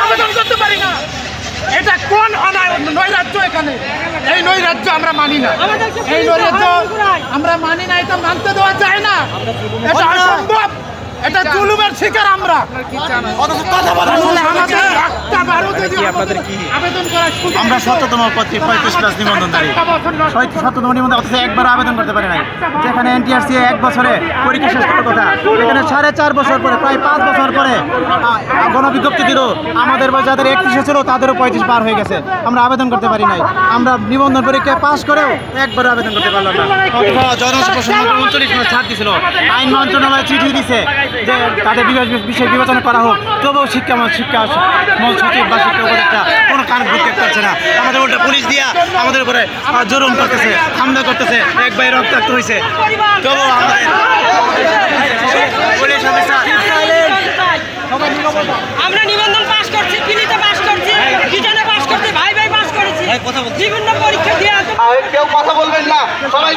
আবেদন করতে পারি না। এটা কোন নৈরাজ্য? এখানে এই নৈরাজ্য আমরা মানি না। এই নৈরাজ্য আমরা মানি না, এটা মানতে দেওয়া যায় না। এটা অসম্ভব, এটা জুলুমের শিকার আমরা। আমরা ১৭তম ৩৫+ নিবন্ধনকারী, ১৭তম নিবন্ধন অথচ একবার আবেদন করতে পারি নাই। যেখানে এনটিআরসি 1 বছরে পরীক্ষা শেষ করার কথা, এখানে 4.5 বছর পরে, প্রায় 5 বছর পরে গণবিজ্ঞপ্তি দিল। আমাদের বয়স যাদের 31 ছিল তাদেরও 35 পার হয়ে গেছে। আমরা আবেদন করতে পারি নাই। আমরা নিবন্ধন পরীক্ষায় পাস করেও একবারও আবেদন করতে পারলাম না। জনপ্রশাসন 39 মাস ছাড় দিয়েছিল। আইন মন্ত্রণালয় চিঠি দিছে যে তাদের বিষয় বিবেচনা করা হোক, তবুও শিক্ষা সচিব বা শিক্ষা উপদেষ্টা কোনো কান ভূক্ষেপ করছে না। আমাদের উল্টা পুলিশ দিয়া আমাদের উপরে জুলুম করতেছে, হামলা করতেছে। এক ভাই রক্তাক্ত হয়েছে, তবুও আমরা নিবন্ধন পাস করছি, পিলিতে পাস করছি, বিজনে পাস করছি, ভাই পাস করেছি, বিভিন্ন পরীক্ষা দিয়ে। কেউ কথা বলবেন না, সবাই